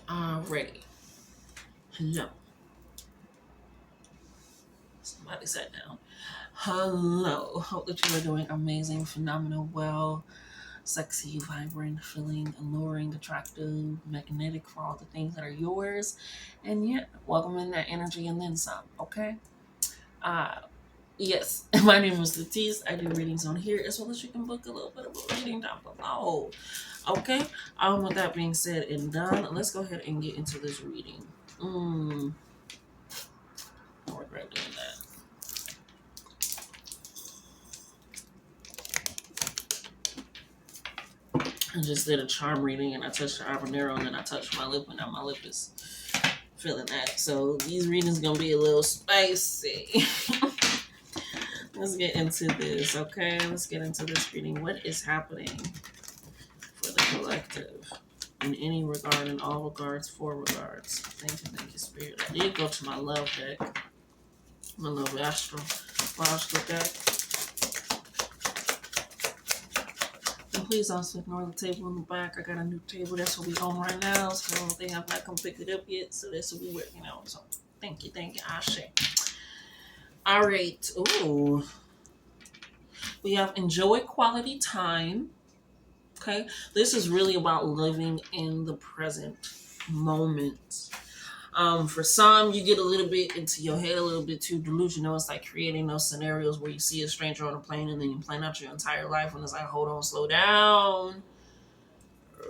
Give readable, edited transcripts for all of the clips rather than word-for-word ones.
Alrighty. Hello. Somebody sat down. Hello. Hope that you are doing amazing, phenomenal, well, sexy, vibrant, feeling alluring, attractive, magnetic for all the things that are yours. And yeah, welcome in that energy and then some, okay? Uh yes, my name is Latice. I do readings on here as well as you can book a little bit of a reading down below. Okay. With that being said and done, let's go ahead and get into this reading. I regret doing that. I just did a charm reading and I touched the habanero and then I touched my lip and now my lip is feeling that. So these readings gonna be a little spicy. Let's get into this, okay? Let's get into this reading. What is happening for the collective in any regard, in all regards, for regards? Thank you, Spirit. I did go to my love deck, my love astral deck. And please also ignore the table in the back. I got a new table. That's what we own right now. So they have not come pick it up yet. So that's what we working on. So thank you, Ashe. All right. Ooh. We have enjoy quality time. Okay. This is really about living in the present moment. For some, you get a little bit into your head, a little bit too delusional. It's like creating those scenarios where you see a stranger on a plane and then you plan out your entire life and it's like, hold on, slow down,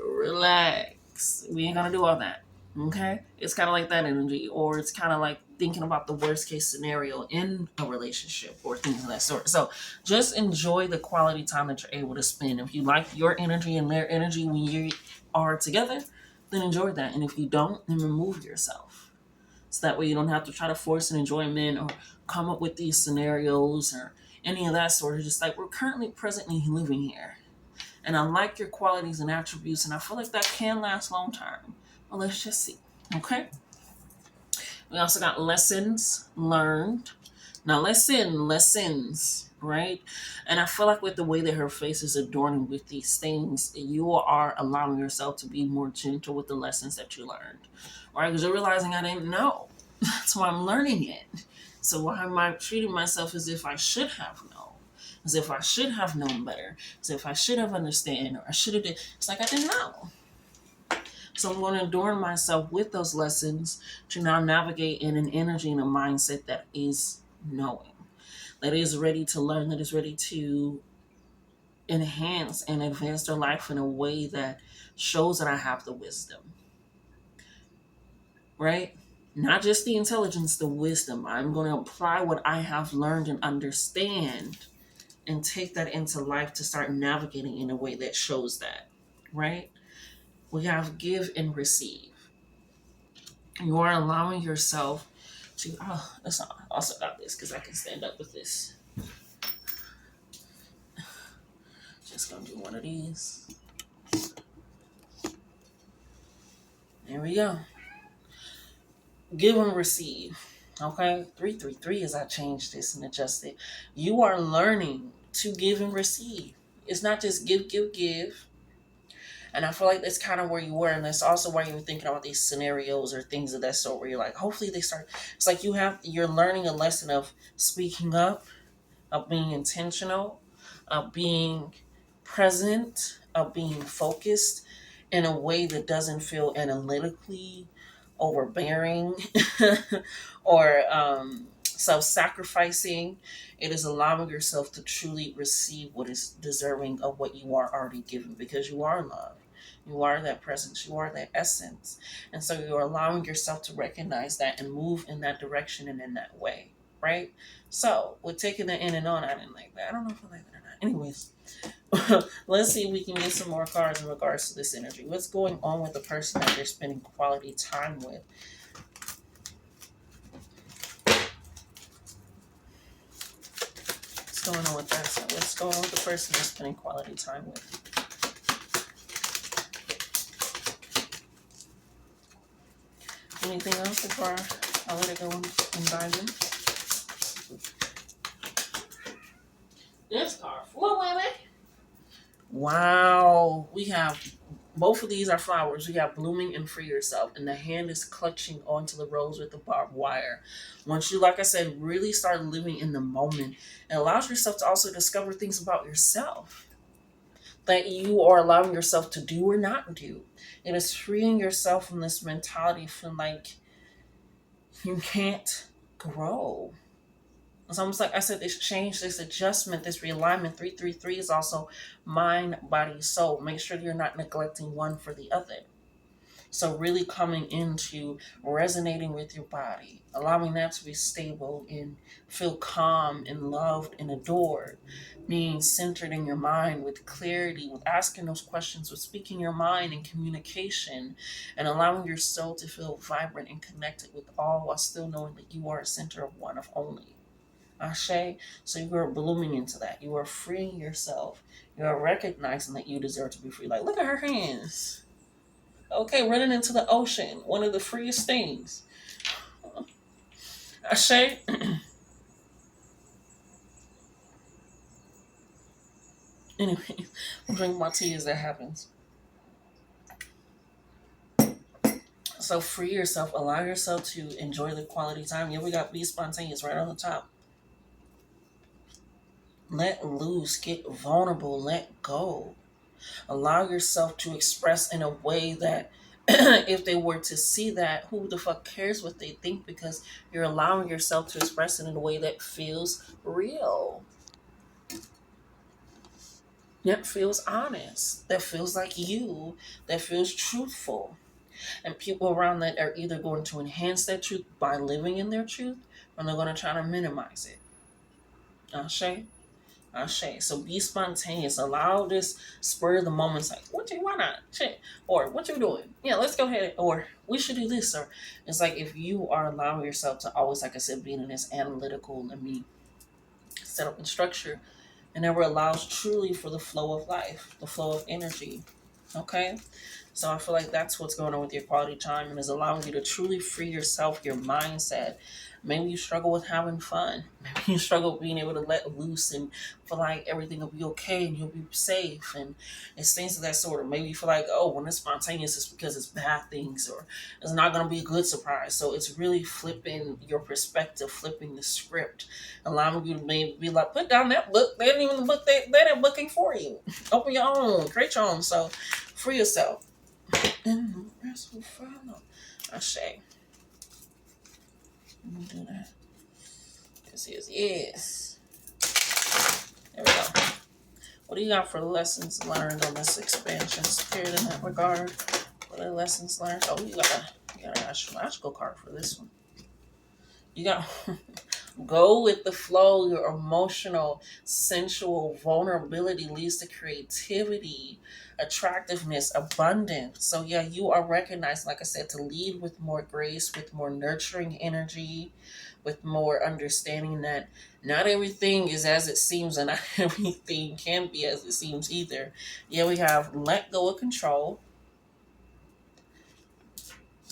relax. We ain't gonna do all that. Okay? It's kind of like that energy, or it's kind of like thinking about the worst case scenario in a relationship or things of that sort. So just enjoy the quality time that you're able to spend. If you like your energy and their energy when you are together, then enjoy that. And if you don't, then remove yourself. So that way you don't have to try to force an enjoyment or come up with these scenarios or any of that sort. It's just like we're currently presently living here. And I like your qualities and attributes, and I feel like that can last long term. Well, let's just see. Okay. We also got lessons learned. Now, lessons, right? And I feel like with the way that her face is adorning with these things, you are allowing yourself to be more gentle with the lessons that you learned, right? Because you're realizing I didn't know. That's why I'm learning it. So why am I treating myself as if I should have known? As if I should have known better? As if I should have understood or I should have did. It's like I didn't know. So I'm going to adorn myself with those lessons to now navigate in an energy and a mindset that is knowing, that is ready to learn, that is ready to enhance and advance their life in a way that shows that I have the wisdom, right? Not just the intelligence, the wisdom. I'm going to apply what I have learned and understand and take that into life to start navigating in a way that shows that, right? We have give and receive. You are allowing yourself to, that's not, I also got this because I can stand up with this. Just gonna do one of these. There we go. Give and receive. Okay, 333 as I changed this and adjusted. You are learning to give and receive. It's not just give. And I feel like that's kind of where you were, and that's also why you were thinking about these scenarios or things of that sort where you're like, hopefully they start. It's like you're learning a lesson of speaking up, of being intentional, of being present, of being focused in a way that doesn't feel analytically overbearing or self-sacrificing. It is allowing yourself to truly receive what is deserving of what you are already given, because you are love. You are that presence. You are that essence. And so you're allowing yourself to recognize that and move in that direction and in that way, right? So with taking that in and on, I didn't like that. I don't know if I like that or not. Anyways, let's see if we can get some more cards in regards to this energy. What's going on with the person that they're spending quality time with? What's going on with that? So what's going on with the person they're spending quality time with? Anything else before I let it go and dive in? This card, 4 women. Wow, we have Both of these are flowers. We have blooming and free yourself, and the hand is clutching onto the rose with the barbed wire. Once you, like I said, really start living in the moment, it allows yourself to also discover things about yourself that you are allowing yourself to do or not do. It is freeing yourself from this mentality of feeling like you can't grow. It's almost like I said, this change, this adjustment, this realignment. 333 is also mind, body, soul. Make sure you're not neglecting one for the other. So really coming into resonating with your body, allowing that to be stable and feel calm and loved and adored, being centered in your mind with clarity, with asking those questions, with speaking your mind and communication, and allowing your soul to feel vibrant and connected with all while still knowing that you are a center of one of only. Ashe. So you are blooming into that. You are freeing yourself. You are recognizing that you deserve to be free. Like, look at her hands. Okay, running into the ocean. One of the freest things. Ashe. Anyway, I'm drinking my tea as that happens. So free yourself. Allow yourself to enjoy the quality time. Yeah, we got Be Spontaneous right on the top. Let loose. Get vulnerable. Let go. Allow yourself to express in a way that if they were to see that, who the fuck cares what they think, because you're allowing yourself to express it in a way that feels real, that feels honest, that feels like you, that feels truthful. And people around that are either going to enhance that truth by living in their truth, or they're going to try to minimize it. Ashe? Ashe. So be spontaneous. Allow this spur of the moments, like, what you, why not? Shit. Or what you doing? Yeah, let's go ahead. Or we should do this. Or it's like if you are allowing yourself to always, like I said, being in this analytical, let me set up and structure, and never allows truly for the flow of life, the flow of energy. Okay? So I feel like that's what's going on with your quality time, and is allowing you to truly free yourself, your mindset. Maybe you struggle with having fun. Maybe you struggle with being able to let loose and feel like everything will be okay and you'll be safe. And it's things of that sort. Or maybe you feel like, oh, when it's spontaneous, it's because it's bad things or it's not going to be a good surprise. So it's really flipping your perspective, flipping the script, allowing you to maybe be like, put down that book. They didn't even book they're booking for you. Open your own, create your own. So free yourself. And the rest will follow. Ashe. Let me do that. Yes. There we go. What do you got for lessons learned on this expansion spirit in that regard? What are lessons learned? Oh, you got an astrological card for this one. You got go with the flow. Your emotional, sensual vulnerability leads to creativity, attractiveness, abundance. So yeah, you are recognized, like I said, to lead with more grace, with more nurturing energy, with more understanding that not everything is as it seems, and not everything can be as it seems either. Yeah, we have let go of control,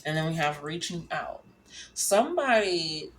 and then we have reaching out. Somebody,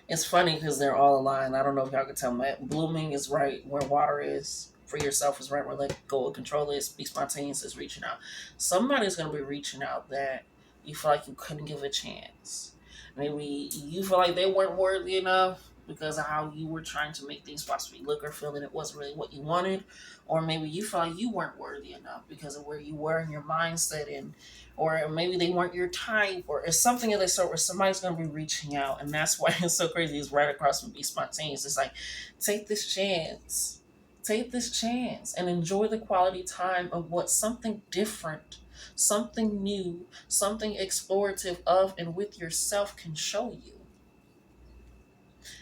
it's funny because they're all aligned. I don't know if y'all can tell me. Blooming is right where water is. Free yourself is right where let go of control is. Be spontaneous is reaching out. Somebody's going to be reaching out that you feel like you couldn't give a chance. Maybe you feel like they weren't worthy enough because of how you were trying to make things possibly look or feel that it wasn't really what you wanted. Or maybe you feel like you weren't worthy enough because of where you were in your mindset, and or maybe they weren't your type, or it's something of that sort where somebody's going to be reaching out. And that's why it's so crazy. It's right across from Be Spontaneous. It's like, take this chance. Take this chance and enjoy the quality time of what something different, something new, something explorative of and with yourself can show you.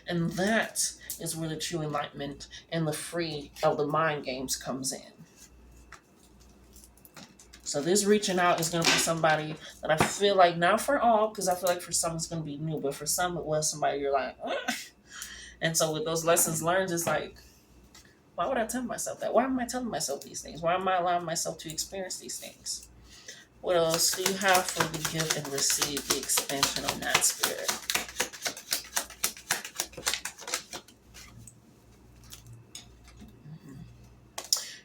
And that is where the true enlightenment and the free of the mind games comes in. So this reaching out is going to be somebody that I feel like, not for all, because I feel like for some it's going to be new, but for some it was somebody you're like, ah. And so with those lessons learned, it's like, why would I tell myself that? Why am I telling myself these things? Why am I allowing myself to experience these things? What else do you have for the give and receive, the expansion on that spirit?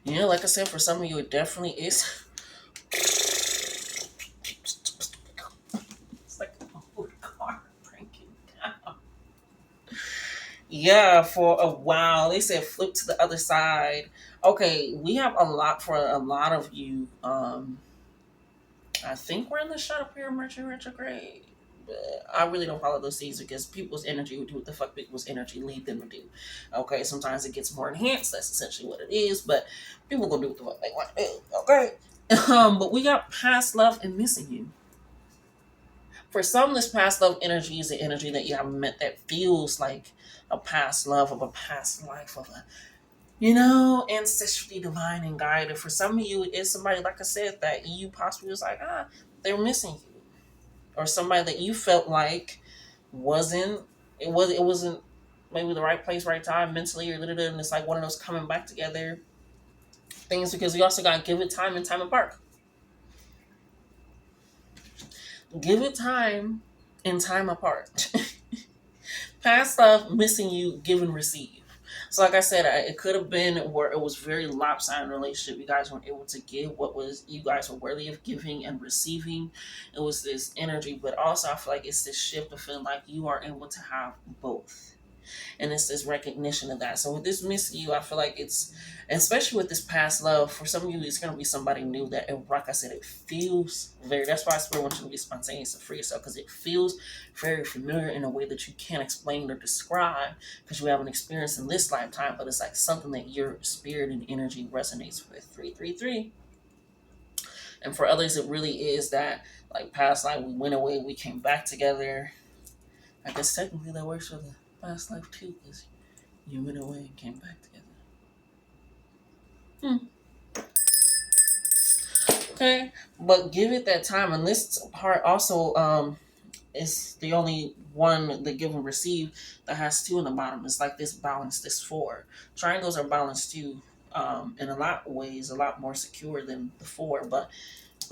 Yeah, like I said, for some of you, it definitely is. It's like a whole car breaking down. Yeah, for a while. They said flip to the other side. Okay, we have a lot for a lot of you. I think we're in the shadow period Mercury retrograde. But I really don't follow those things because people's energy will do what the fuck people's energy lead them to do. Okay, sometimes it gets more enhanced. That's essentially what it is. But people gonna do what the fuck they want to do. Okay. But we got past love and missing you. For some, this past love energy is the energy that you haven't met that feels like a past love of a past life of a ancestrally divine and guided. For some of you, it's somebody, like I said, that you possibly was like, they're missing you. Or somebody that you felt like wasn't, it wasn't maybe the right place, right time, mentally, or literally, and it's like one of those coming back together things, because you also gotta give it time and time apart. Give it time and time apart. Past love, missing you, give and receive. So, like I said, it could have been where it was very lopsided relationship. You guys weren't able to give what was you guys were worthy of giving and receiving. It was this energy, but also I feel like it's this shift of feeling like you are able to have both, and it's this recognition of that. So with this missing you, I feel like it's, especially with this past love, for some of you, it's going to be somebody new that, like I said, it feels very, that's why I still want you to be spontaneous and free yourself, because it feels very familiar in a way that you can't explain or describe because you haven't experienced in this lifetime, but it's like something that your spirit and energy resonates with. 333. And for others, it really is that, like, past life, we went away, we came back together. I guess technically that works for the past life too, because you went away and came back together. Okay, but give it that time. And this part also is the only one, the give and receive, that has two in the bottom. It's like this balance, this four. Triangles are balanced too, in a lot of ways, a lot more secure than the four. But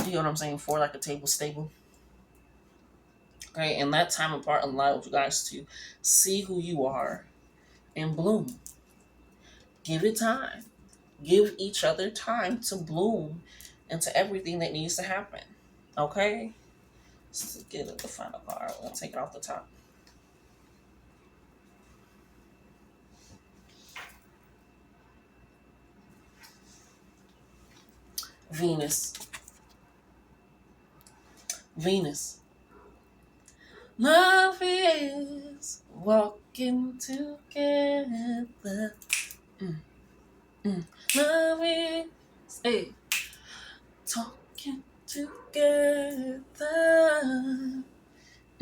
you know what I'm saying? Four like a table stable. Okay, and that time apart allows you guys to see who you are and bloom. Give it time. Give each other time to bloom into everything that needs to happen. Okay? Let's get the final card. We'll take it off the top. Venus. Venus. Love is walking together. Love is, hey, talking together.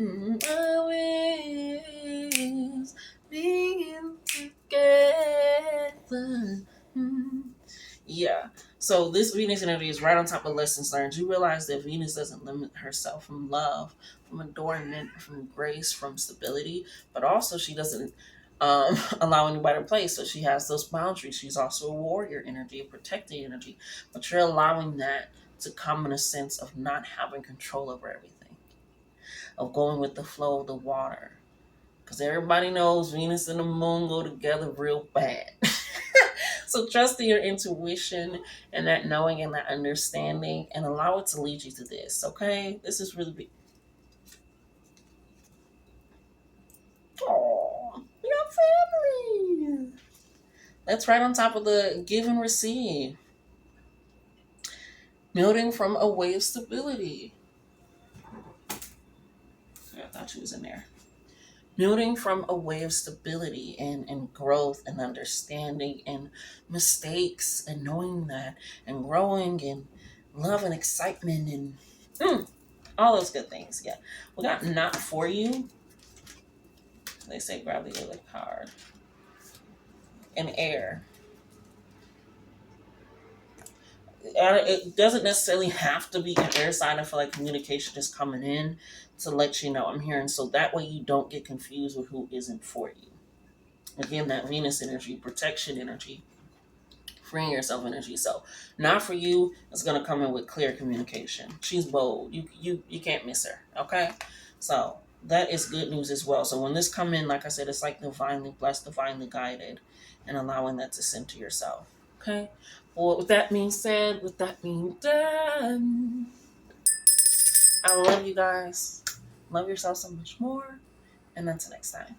Love is being together. Yeah. So this Venus energy is right on top of lessons learned. You realize that Venus doesn't limit herself from love, from adornment, from grace, from stability, but also she doesn't allow anybody to play. So she has those boundaries. She's also a warrior energy, a protecting energy, but you're allowing that to come in a sense of not having control over everything, of going with the flow of the water. Because everybody knows Venus and the moon go together real bad. So trust in your intuition and that knowing and that understanding, and allow it to lead you to this, okay? This is really big. Oh, we got family. That's right on top of the give and receive. Building from a way of stability. I thought she was in there. Building from a way of stability and growth and understanding and mistakes and knowing that and growing and love and excitement and all those good things. Yeah. We got not for you. They say grab the other card. And air. It doesn't necessarily have to be an air sign. I feel like communication is coming in to let you know I'm here. And so that way you don't get confused with who isn't for you. Again, that Venus energy, protection energy, freeing yourself energy. So not for you, it's gonna come in with clear communication. She's bold. You can't miss her. Okay. So that is good news as well. So when this come in, like I said, it's like divinely blessed, divinely guided, and allowing that to center yourself. Okay. Well, with that being said, with that being done, I love you guys. Love yourself so much more. And until next time.